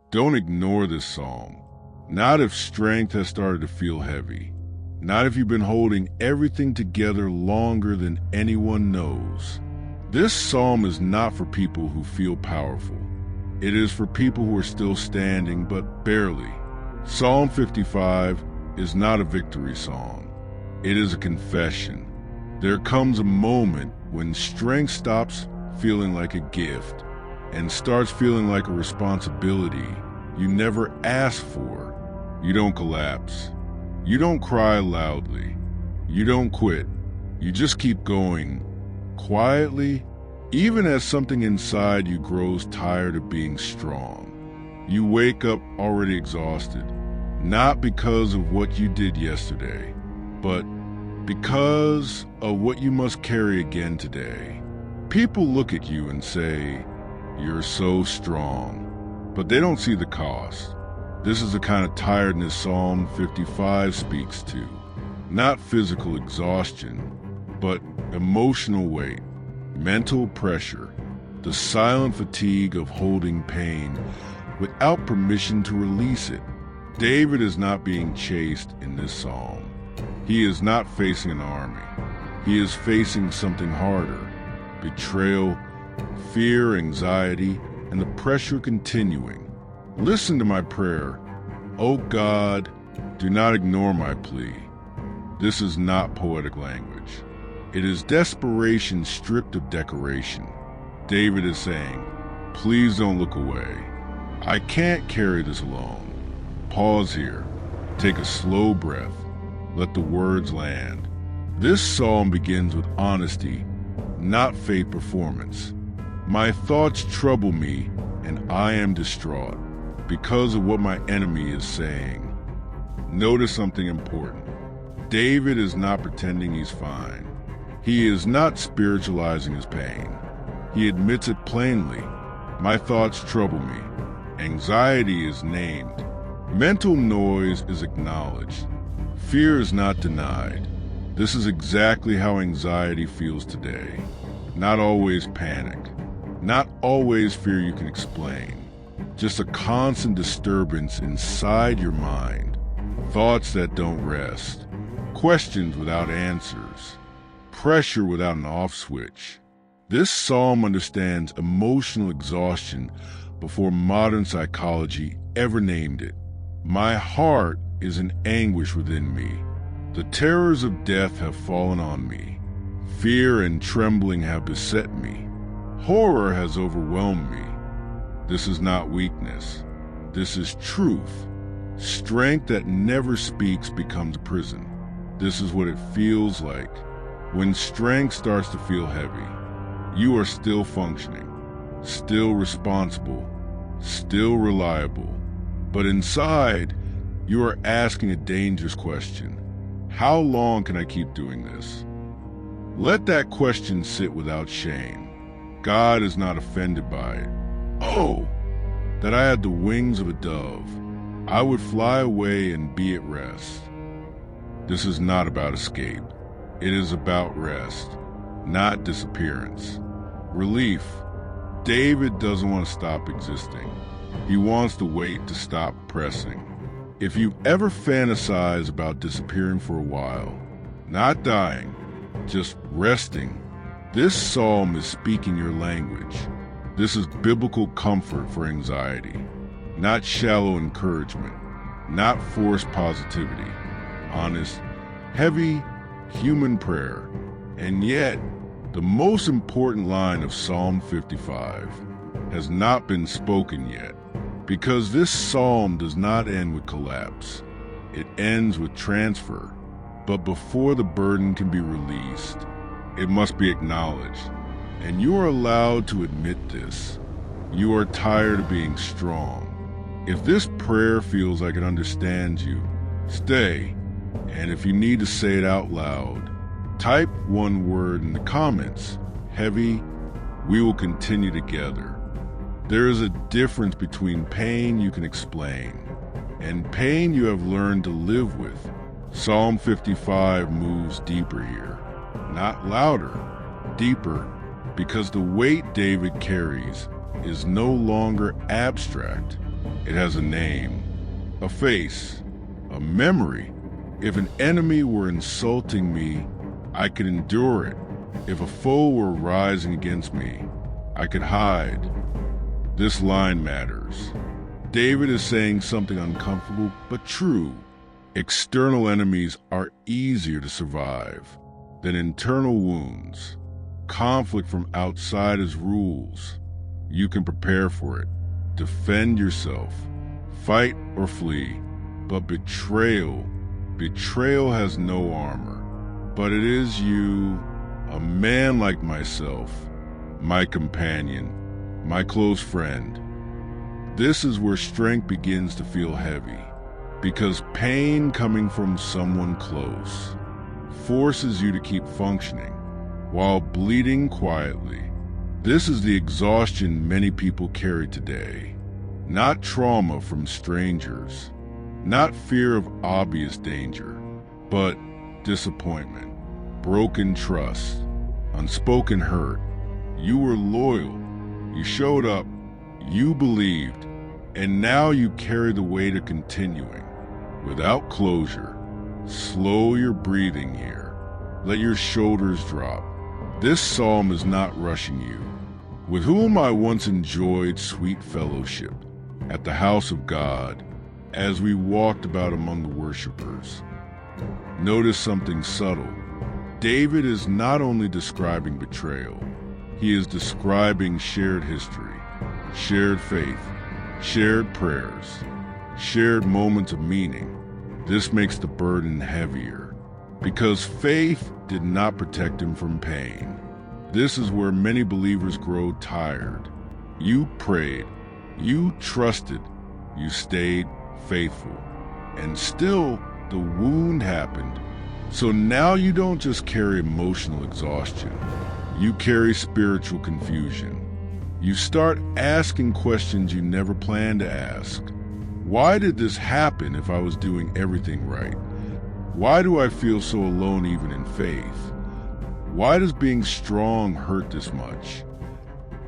Don't ignore this psalm. Not if strength has started to feel heavy. Not if you've been holding everything together longer than anyone knows. This psalm is not for people who feel powerful. It is for people who are still standing, but barely. Psalm 55 is not a victory song. It is a confession. There comes a moment when strength stops feeling like a gift and starts feeling like a responsibility you never asked for. You don't collapse. You don't cry loudly. You don't quit. You just keep going, quietly, even as something inside you grows tired of being strong. You wake up already exhausted, not because of what you did yesterday, but because of what you must carry again today. People look at you and say, "You're so strong," but they don't see the cost. This is the kind of tiredness Psalm 55 speaks to. Not physical exhaustion, but emotional weight, mental pressure, the silent fatigue of holding pain without permission to release it. David is not being chased in this psalm. He is not facing an army. He is facing something harder: betrayal, fear, anxiety, and the pressure continuing. Listen to my prayer. Oh God, do not ignore my plea. This is not poetic language. It is desperation stripped of decoration. David is saying, please don't look away. I can't carry this alone. Pause here. Take a slow breath. Let the words land. This psalm begins with honesty, not fake performance. My thoughts trouble me, and I am distraught because of what my enemy is saying. Notice something important. David is not pretending he's fine. He is not spiritualizing his pain. He admits it plainly. My thoughts trouble me. Anxiety is named. Mental noise is acknowledged. Fear is not denied. This is exactly how anxiety feels today. Not always panic. Not always fear you can explain. Just a constant disturbance inside your mind. Thoughts that don't rest. Questions without answers. Pressure without an off switch. This psalm understands emotional exhaustion before modern psychology ever named it. My heart is in anguish within me. The terrors of death have fallen on me. Fear and trembling have beset me. Horror has overwhelmed me. This is not weakness. This is truth. Strength that never speaks becomes prison. This is what it feels like when strength starts to feel heavy. You are still functioning, still responsible, still reliable. But inside, you are asking a dangerous question. How long can I keep doing this? Let that question sit without shame. God is not offended by it. Oh, that I had the wings of a dove. I would fly away and be at rest. This is not about escape. It is about rest, not disappearance. Relief. David doesn't want to stop existing. He wants the weight to stop pressing. If you ever fantasize about disappearing for a while, not dying, just resting, this psalm is speaking your language. This is biblical comfort for anxiety, not shallow encouragement, not forced positivity, honest, heavy, human prayer. And yet, the most important line of Psalm 55 has not been spoken yet, because this psalm does not end with collapse. It ends with transfer. But before the burden can be released, it must be acknowledged. And you are allowed to admit this. You are tired of being strong. If this prayer feels like it understands you, stay. And if you need to say it out loud, type one word in the comments. Heavy. We will continue together. There is a difference between pain you can explain and pain you have learned to live with. Psalm 55 moves deeper here. Not louder, deeper, because the weight David carries is no longer abstract. It has a name, a face, a memory. If an enemy were insulting me, I could endure it. If a foe were rising against me, I could hide. This line matters. David is saying something uncomfortable but true. External enemies are easier to survive than internal wounds. Conflict from outside is rules. You can prepare for it, defend yourself, fight or flee. But betrayal has no armor. But it is you, a man like myself, my companion, my close friend. This is where strength begins to feel heavy, because pain coming from someone close forces you to keep functioning while bleeding quietly. This is the exhaustion many people carry today. Not trauma from strangers, not fear of obvious danger, but disappointment, broken trust, unspoken hurt. You were loyal, you showed up, you believed, and now you carry the weight of continuing. Without closure, slow your breathing here. Let your shoulders drop. This psalm is not rushing you. With whom I once enjoyed sweet fellowship at the house of God as we walked about among the worshipers. Notice something subtle. David is not only describing betrayal, he is describing shared history, shared faith, shared prayers, shared moments of meaning. This makes the burden heavier, because faith did not protect him from pain. This is where many believers grow tired. You prayed, you trusted, you stayed faithful, and still the wound happened. So now you don't just carry emotional exhaustion, you carry spiritual confusion. You start asking questions you never planned to ask. Why did this happen if I was doing everything right? Why do I feel so alone even in faith? Why does being strong hurt this much?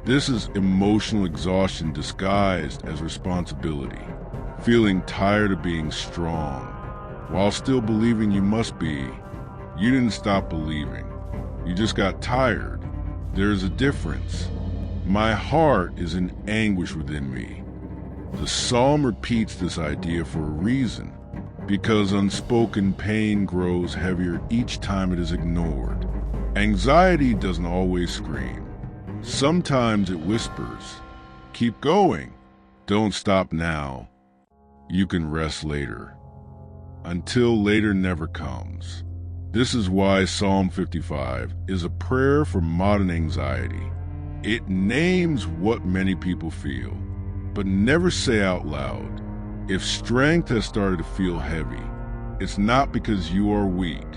This is emotional exhaustion disguised as responsibility. Feeling tired of being strong, while still believing you must be. You didn't stop believing. You just got tired. There's a difference. My heart is in anguish within me. The psalm repeats this idea for a reason, because unspoken pain grows heavier each time it is ignored. Anxiety doesn't always scream. Sometimes it whispers, "Keep going. Don't stop now. You can rest later." Until later never comes. This is why Psalm 55 is a prayer for modern anxiety. It names what many people feel, but never say out loud. If strength has started to feel heavy, it's not because you are weak.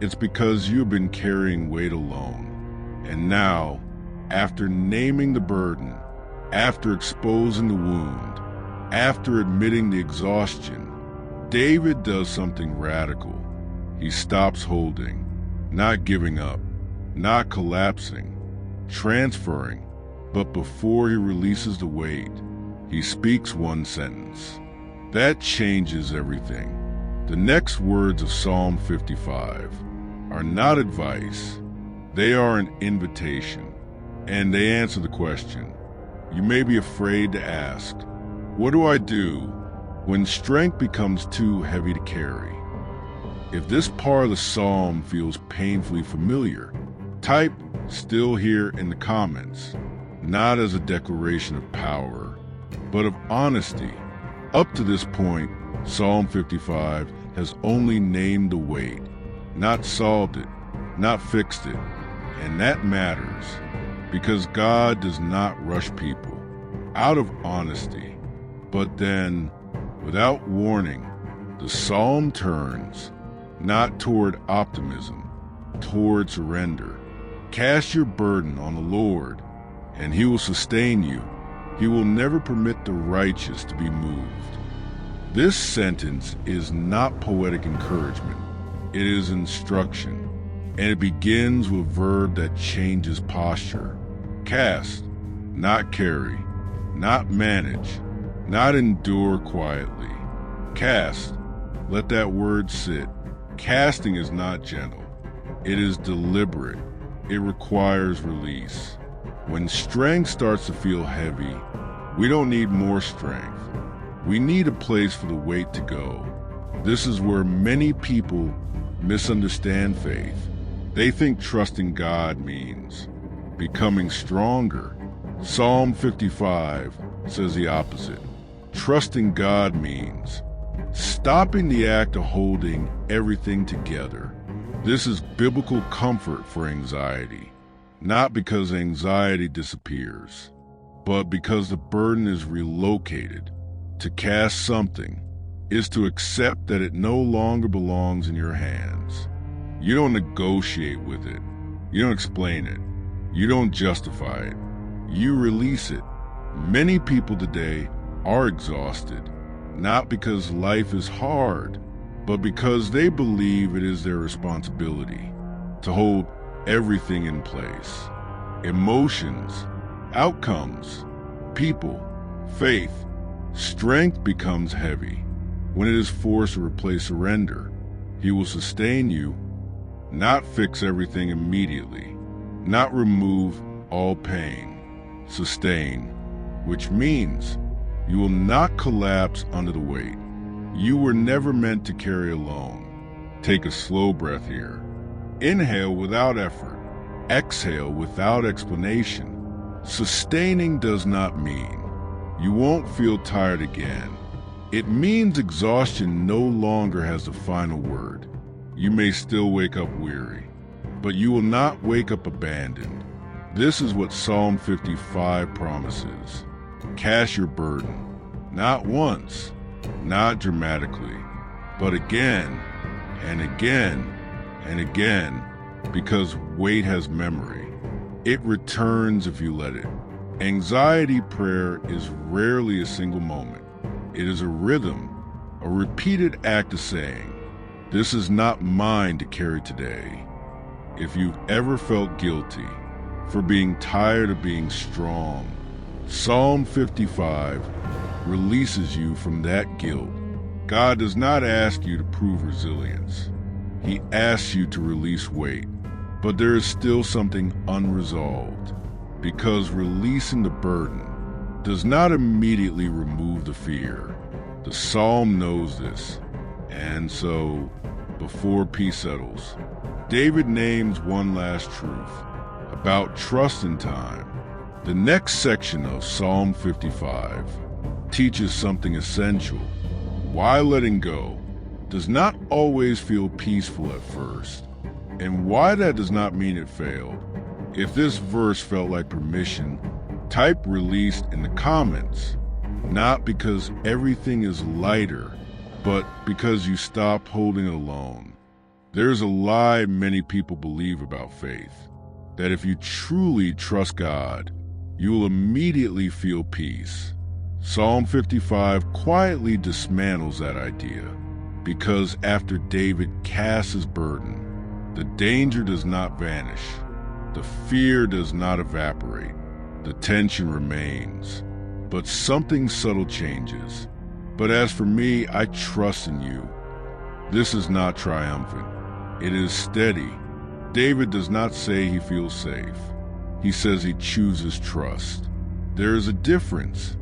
It's because you've been carrying weight alone. And now, after naming the burden, after exposing the wound, after admitting the exhaustion, David does something radical. He stops holding, not giving up, not collapsing, transferring, but before he releases the weight, he speaks one sentence. That changes everything. The next words of Psalm 55 are not advice. They are an invitation, and they answer the question you may be afraid to ask. What do I do when strength becomes too heavy to carry? If this part of the psalm feels painfully familiar, type "still here" in the comments, not as a declaration of power, but of honesty. Up to this point, Psalm 55 has only named the weight, not solved it, not fixed it. And that matters, because God does not rush people out of honesty. But then, without warning, the psalm turns, not toward optimism, toward surrender. Cast your burden on the Lord, and he will sustain you. He will never permit the righteous to be moved. This sentence is not poetic encouragement. It is instruction, and it begins with a verb that changes posture. Cast, not carry, not manage, not endure quietly. Cast. Let that word sit. Casting is not gentle. It is deliberate. It requires release. When strength starts to feel heavy, we don't need more strength. We need a place for the weight to go. This is where many people misunderstand faith. They think trusting God means becoming stronger. Psalm 55 says the opposite. Trusting God means stopping the act of holding everything together. This is biblical comfort for anxiety, not because anxiety disappears, but because the burden is relocated. To cast something is to accept that it no longer belongs in your hands. You don't negotiate with it. You don't explain it. You don't justify it. You release it. Many people today are exhausted, not because life is hard, but because they believe it is their responsibility to hold everything in place. Emotions, outcomes, people, faith, strength becomes heavy when it is forced to replace surrender. He will sustain you, not fix everything immediately, not remove all pain. Sustain, which means you will not collapse under the weight. You were never meant to carry alone. Take a slow breath here. Inhale without effort. Exhale without explanation. Sustaining does not mean you won't feel tired again. It means exhaustion no longer has the final word. You may still wake up weary, but you will not wake up abandoned. This is what Psalm 55 promises. Cast your burden, not once, not dramatically, but again and again and again, because weight has memory. It returns if you let it. Anxiety prayer is rarely a single moment. It is a rhythm, a repeated act of saying, "This is not mine to carry today." If you've ever felt guilty for being tired of being strong, Psalm 55 releases you from that guilt. God does not ask you to prove resilience. He asks you to release weight. But there is still something unresolved, because releasing the burden does not immediately remove the fear. The psalm knows this. And so, before peace settles, David names one last truth about trust in time. The next section of Psalm 55 teaches something essential. Why letting go does not always feel peaceful at first, and why that does not mean it failed. If this verse felt like permission, type released in the comments. Not because everything is lighter, but because you stop holding it alone. There's a lie many people believe about faith, that if you truly trust God, you will immediately feel peace. Psalm 55 quietly dismantles that idea, because after David casts his burden, the danger does not vanish, the fear does not evaporate, the tension remains, but something subtle changes. But as for me, I trust in you. This is not triumphant. It is steady. David does not say he feels safe. He says he chooses trust. There is a difference.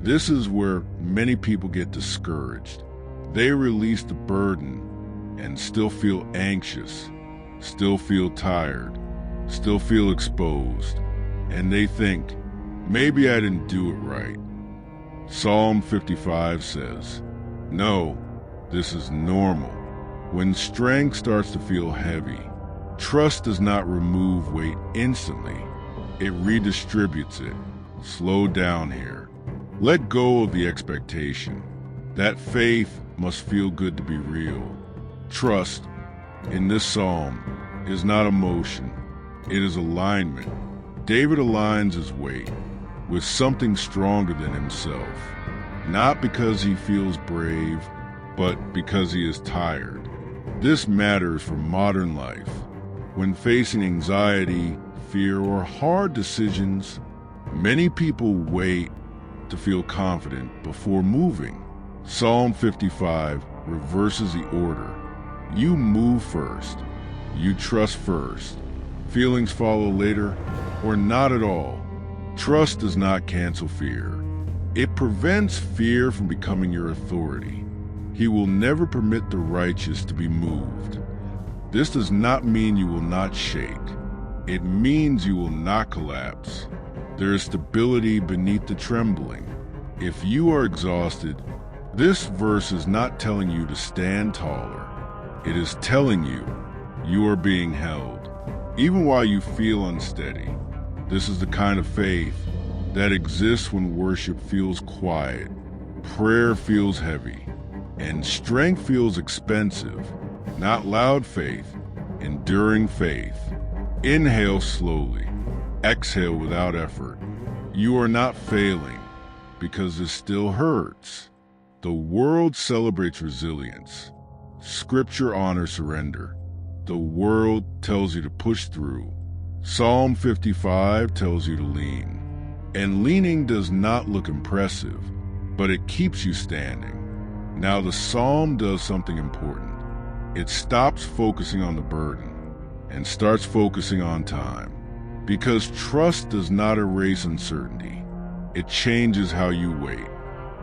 This is where many people get discouraged. They release the burden and still feel anxious, still feel tired, still feel exposed, and they think, maybe I didn't do it right. Psalm 55 says, no, this is normal. When strength starts to feel heavy, trust does not remove weight instantly. It redistributes it. Slow down here. Let go of the expectation. That faith must feel good to be real. Trust, in this psalm, is not emotion. It is alignment. David aligns his weight with something stronger than himself, not because he feels brave, but because he is tired. This matters for modern life. When facing anxiety, fear, or hard decisions, many people wait to feel confident before moving. Psalm 55 reverses the order. You move first. You trust first. Feelings follow later, or not at all. Trust does not cancel fear. It prevents fear from becoming your authority. He will never permit the righteous to be moved. This does not mean you will not shake. It means you will not collapse. There is stability beneath the trembling. If you are exhausted, this verse is not telling you to stand taller. It is telling you you are being held, even while you feel unsteady. This is the kind of faith that exists when worship feels quiet, prayer feels heavy, and strength feels expensive. Not loud faith, enduring faith. Inhale slowly, exhale without effort. You are not failing because it still hurts. The world celebrates resilience. Scripture honors surrender. The world tells you to push through. Psalm 55 tells you to lean. And leaning does not look impressive, but it keeps you standing. Now the psalm does something important. It stops focusing on the burden and starts focusing on time. Because trust does not erase uncertainty. It changes how you wait.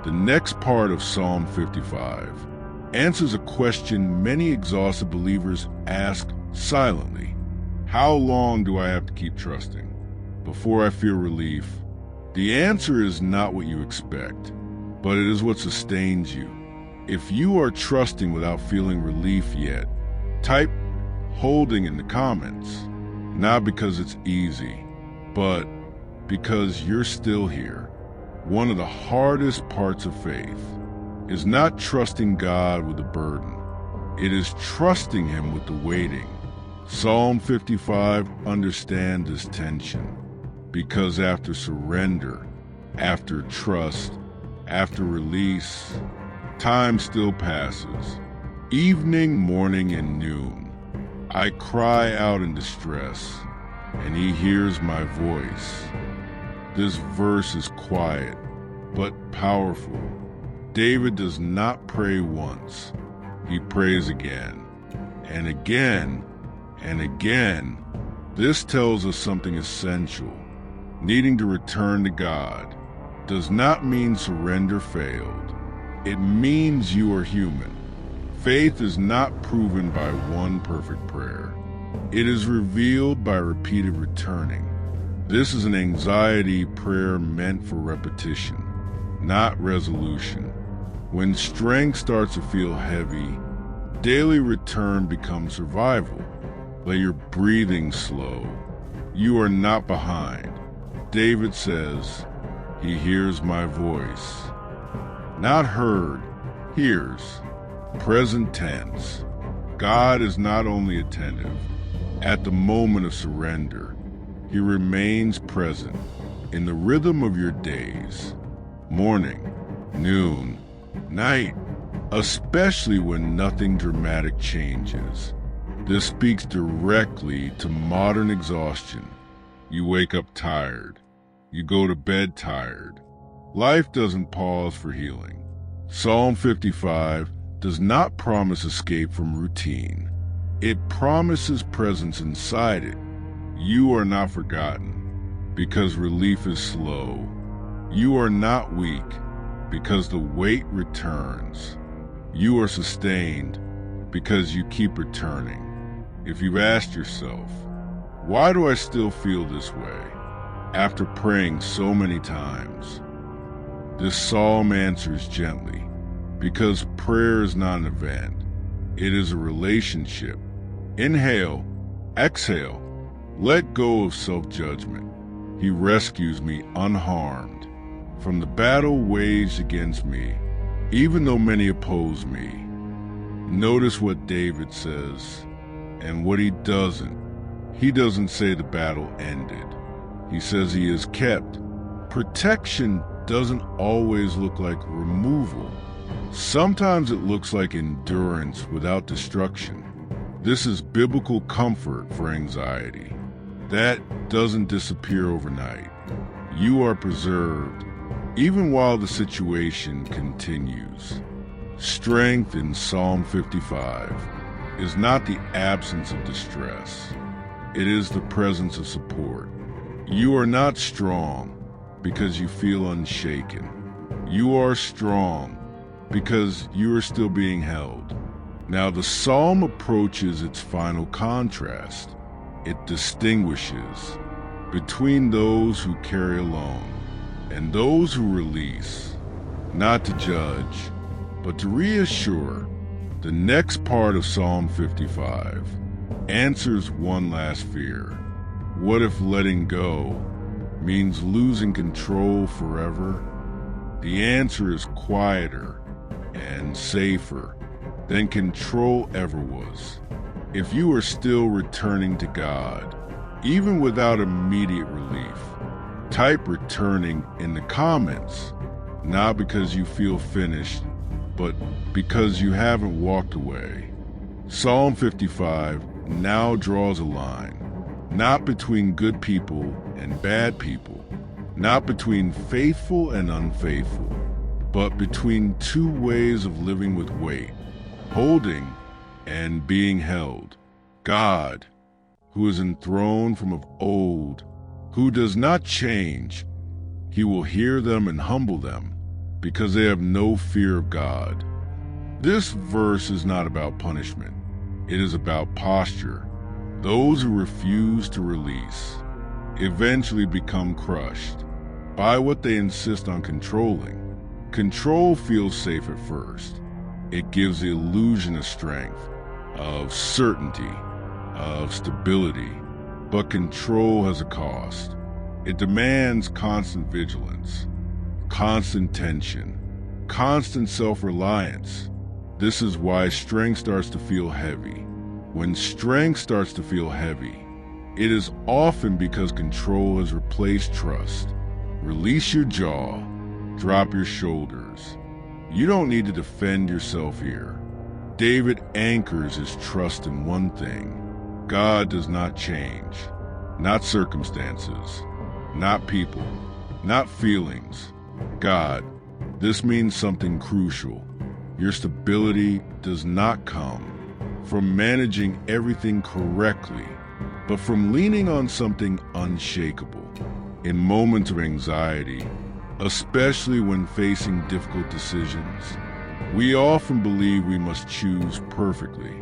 The next part of Psalm 55 answers a question many exhausted believers ask silently. How long do I have to keep trusting before I feel relief? The answer is not what you expect, but it is what sustains you. If you are trusting without feeling relief yet, type holding in the comments. Not because it's easy, but because you're still here. One of the hardest parts of faith is not trusting God with the burden. It is trusting Him with the waiting. Psalm 55 understands this tension because after surrender, after trust, after release, time still passes. Evening, morning, and noon, I cry out in distress, and He hears my voice. This verse is quiet, but powerful. David does not pray once. He prays again, and again, and again. This tells us something essential. Needing to return to God does not mean surrender failed. It means you are human. Faith is not proven by one perfect prayer. It is revealed by repeated returning. This is an anxiety prayer meant for repetition, not resolution. When strength starts to feel heavy, daily return becomes survival. Let your breathing slow. You are not behind. David says, He hears my voice. Not heard, hears. Present tense. God is not only attentive. At the moment of surrender, He remains present in the rhythm of your days. Morning, noon, night, especially when nothing dramatic changes. This speaks directly to modern exhaustion. You wake up tired. You go to bed tired. Life doesn't pause for healing. Psalm 55 does not promise escape from routine. It promises presence inside it. You are not forgotten because relief is slow. You are not weak because the weight returns. You are sustained because you keep returning. If you've asked yourself, why do I still feel this way after praying so many times? This psalm answers gently, because prayer is not an event. It is a relationship. Inhale, exhale, let go of self-judgment. He rescues me unharmed from the battle waged against me, even though many oppose me. Notice what David says and what he doesn't. He doesn't say the battle ended. He says he is kept. Protection doesn't always look like removal. Sometimes it looks like endurance without destruction. This is biblical comfort for anxiety. That doesn't disappear overnight. You are preserved, even while the situation continues. Strength in Psalm 55 is not the absence of distress. It is the presence of support. You are not strong because you feel unshaken. You are strong because you are still being held. Now the psalm approaches its final contrast. It distinguishes between those who carry alone and those who release, not to judge, but to reassure. The next part of Psalm 55 answers one last fear. What if letting go means losing control forever? The answer is quieter and safer than control ever was. If you are still returning to God, even without immediate relief, type returning in the comments, not because you feel finished, but because you haven't walked away. Psalm 55 now draws a line, not between good people and bad people, not between faithful and unfaithful, but between two ways of living with weight, holding and being held. God, who is enthroned from of old, who does not change, he will hear them and humble them, because they have no fear of God. This verse is not about punishment. It is about posture. Those who refuse to release eventually become crushed by what they insist on controlling. Control feels safe at first. It gives the illusion of strength, of certainty, of stability. But control has a cost. It demands constant vigilance, constant tension, constant self-reliance. This is why strength starts to feel heavy. When strength starts to feel heavy, it is often because control has replaced trust. Release your jaw, drop your shoulders. You don't need to defend yourself here. David anchors his trust in one thing. God does not change, not circumstances, not people, not feelings. God, this means something crucial. Your stability does not come from managing everything correctly, but from leaning on something unshakable. In moments of anxiety, especially when facing difficult decisions, we often believe we must choose perfectly.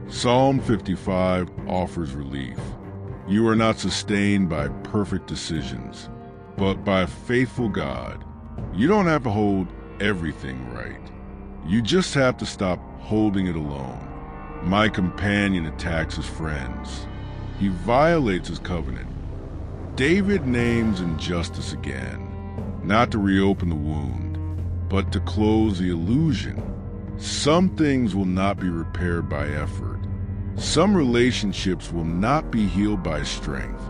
Psalm 55 offers relief. You are not sustained by perfect decisions, but by a faithful God. You don't have to hold everything right. You just have to stop holding it alone. My companion attacks his friends. He violates his covenant. David names injustice again, not to reopen the wound, but to close the illusion. Some things will not be repaired by effort. Some relationships will not be healed by strength.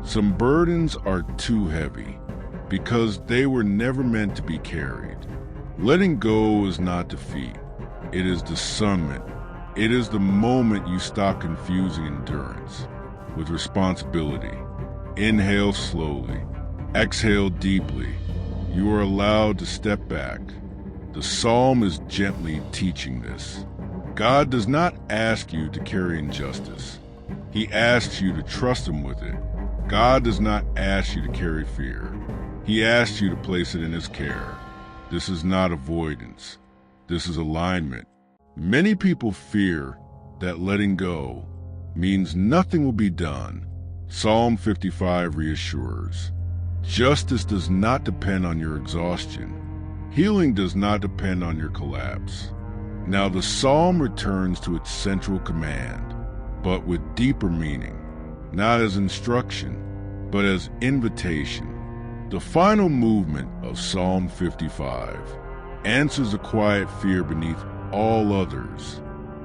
Some burdens are too heavy because they were never meant to be carried. Letting go is not defeat. It is discernment. It is the moment you stop confusing endurance with responsibility. Inhale slowly. Exhale deeply. You are allowed to step back. The psalm is gently teaching this. God does not ask you to carry injustice. He asks you to trust him with it. God does not ask you to carry fear. He asks you to place it in his care. This is not avoidance. This is alignment. Many people fear that letting go means nothing will be done. Psalm 55 reassures. Justice does not depend on your exhaustion. Healing does not depend on your collapse. Now the psalm returns to its central command, but with deeper meaning, not as instruction, but as invitation. The final movement of Psalm 55 answers a quiet fear beneath all others.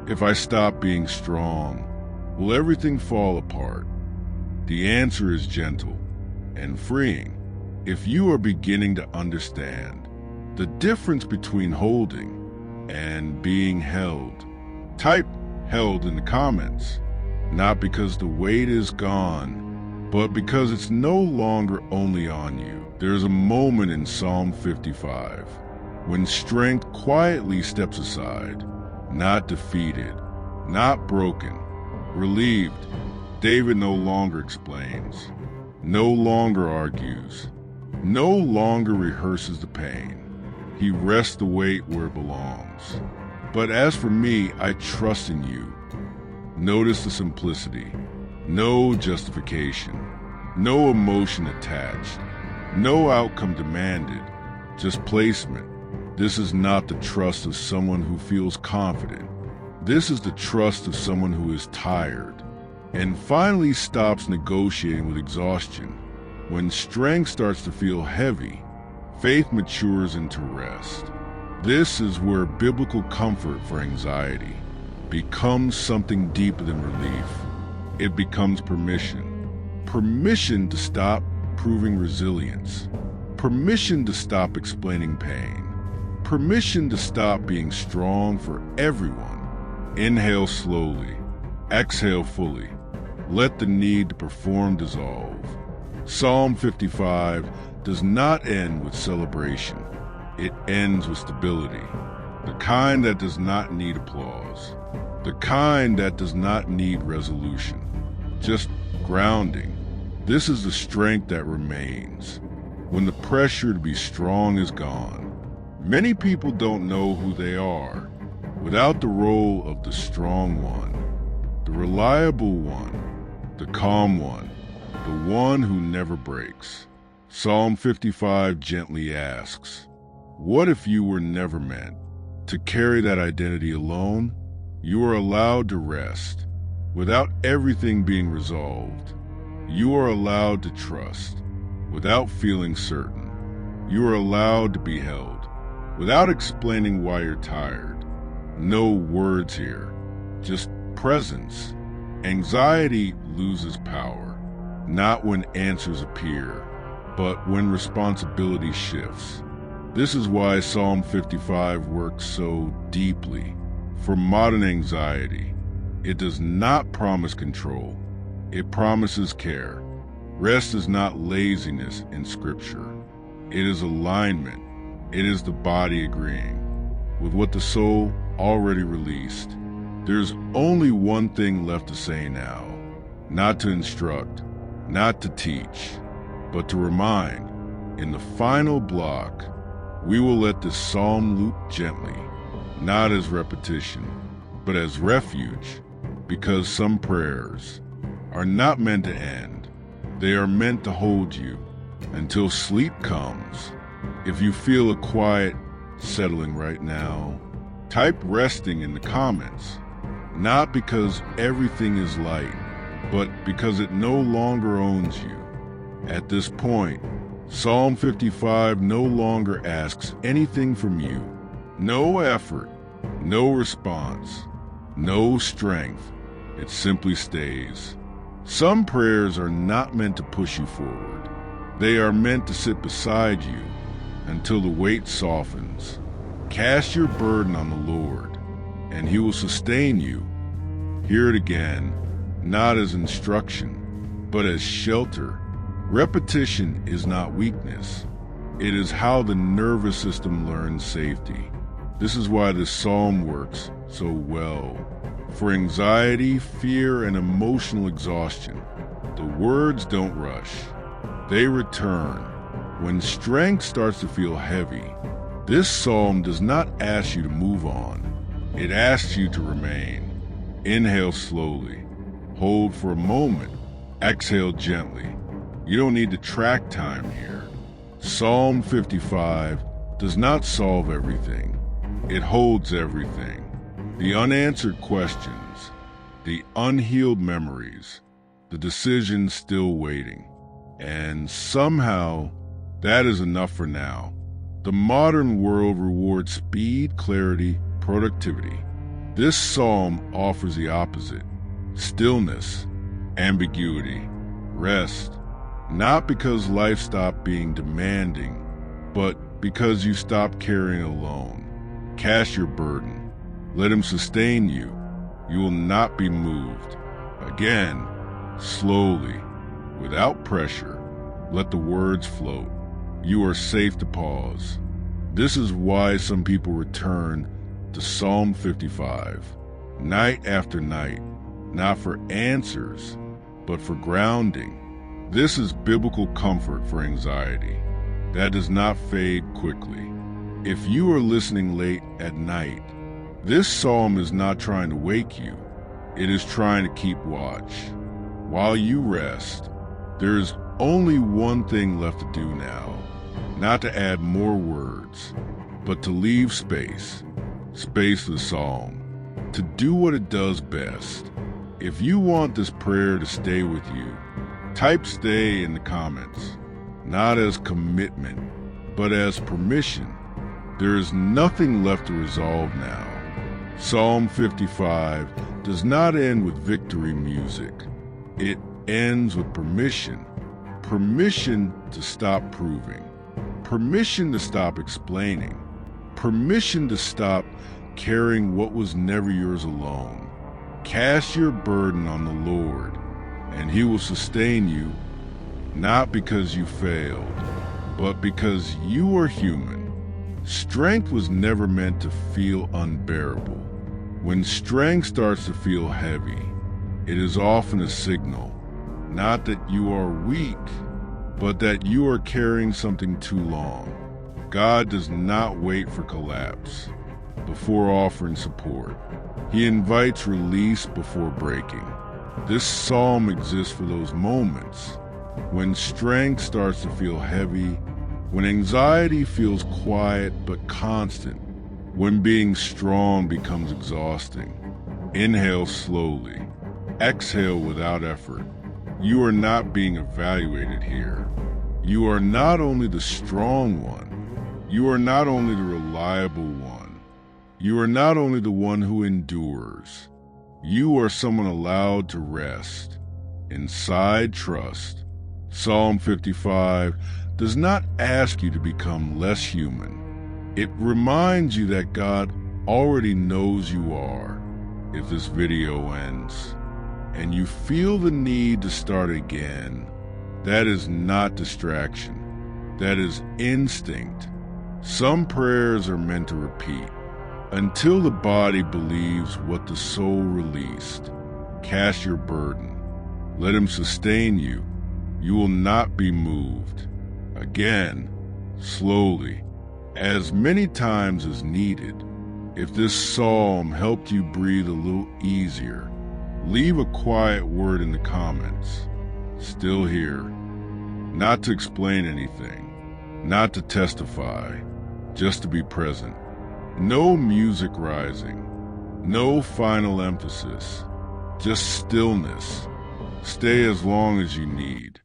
If I stop being strong, will everything fall apart? The answer is gentle and freeing. If you are beginning to understand the difference between holding and being held, type held in the comments, not because the weight is gone, but because it's no longer only on you. There's a moment in Psalm 55 when strength quietly steps aside, not defeated, not broken, relieved. David no longer explains, no longer argues, no longer rehearses the pain. He rests the weight where it belongs. But as for me, I trust in you. Notice the simplicity. No justification. No emotion attached. No outcome demanded. Just placement. This is not the trust of someone who feels confident. This is the trust of someone who is tired and finally stops negotiating with exhaustion. When strength starts to feel heavy, faith matures into rest. This is where biblical comfort for anxiety becomes something deeper than relief. It becomes permission. Permission to stop proving resilience. Permission to stop explaining pain. Permission to stop being strong for everyone. Inhale slowly. Exhale fully. Let the need to perform dissolve. Psalm 55 does not end with celebration. It ends with stability. The kind that does not need applause. The kind that does not need resolution. Just grounding. This is the strength that remains when the pressure to be strong is gone. Many people don't know who they are without the role of the strong one, the reliable one, the calm one, the one who never breaks. Psalm 55 gently asks, what if you were never meant to carry that identity alone? You are allowed to rest without everything being resolved. You are allowed to trust without feeling certain. You are allowed to be held without explaining why you're tired. No words here, just presence. Anxiety loses power, not when answers appear, but when responsibility shifts. This is why Psalm 55 works so deeply. For modern anxiety, it does not promise control. It promises care. Rest is not laziness in Scripture. It is alignment. It is the body agreeing with what the soul already released. There's only one thing left to say now, not to instruct, not to teach, but to remind. In the final block, we will let this psalm loop gently, not as repetition, but as refuge, because some prayers are not meant to end. They are meant to hold you until sleep comes. If you feel a quiet settling right now, type resting in the comments, not because everything is light, but because it no longer owns you. At this point, Psalm 55 no longer asks anything from you. No effort, no response, no strength. It simply stays. Some prayers are not meant to push you forward. They are meant to sit beside you until the weight softens. Cast your burden on the Lord, and He will sustain you. Hear it again, not as instruction, but as shelter. Repetition is not weakness. It is how the nervous system learns safety. This is why this psalm works so well. For anxiety, fear, and emotional exhaustion, the words don't rush. They return. When strength starts to feel heavy, this psalm does not ask you to move on. It asks you to remain. Inhale slowly. Hold for a moment. Exhale gently. You don't need to track time here. Psalm 55 does not solve everything. It holds everything. The unanswered questions, the unhealed memories, the decisions still waiting. And somehow, that is enough for now. The modern world rewards speed, clarity, productivity. This psalm offers the opposite: stillness, ambiguity, rest. Not because life stopped being demanding, but because you stopped carrying alone. Cast your burden. Let Him sustain you. You will not be moved. Again, slowly. Without pressure, let the words float. You are safe to pause. This is why some people return to Psalm 55, night after night, not for answers, but for grounding. This is biblical comfort for anxiety that does not fade quickly. If you are listening late at night, this psalm is not trying to wake you. It is trying to keep watch. While you rest, there is only one thing left to do now, not to add more words, but to leave space for the psalm, to do what it does best. If you want this prayer to stay with you, type stay in the comments, not as commitment, but as permission. There is nothing left to resolve now. Psalm 55 does not end with victory music. It ends with permission. Permission to stop proving. Permission to stop explaining. Permission to stop carrying what was never yours alone. Cast your burden on the Lord, and He will sustain you, not because you failed, but because you are human. Strength was never meant to feel unbearable. When strength starts to feel heavy, it is often a signal, not that you are weak, but that you are carrying something too long. God does not wait for collapse before offering support. He invites release before breaking. This psalm exists for those moments when strength starts to feel heavy, when anxiety feels quiet but constant, when being strong becomes exhausting. Inhale slowly. Exhale without effort. You are not being evaluated here. You are not only the strong one. You are not only the reliable one. You are not only the one who endures. You are someone allowed to rest inside trust. Psalm 55 does not ask you to become less human. It reminds you that God already knows you are. If this video ends and you feel the need to start again, that is not distraction. That is instinct. Some prayers are meant to repeat until the body believes what the soul released. Cast your burden. Let Him sustain you. You will not be moved. Again, slowly, as many times as needed. If this psalm helped you breathe a little easier, leave a quiet word in the comments. Still here. Not to explain anything, not to testify, just to be present. No music rising, no final emphasis, just stillness. Stay as long as you need.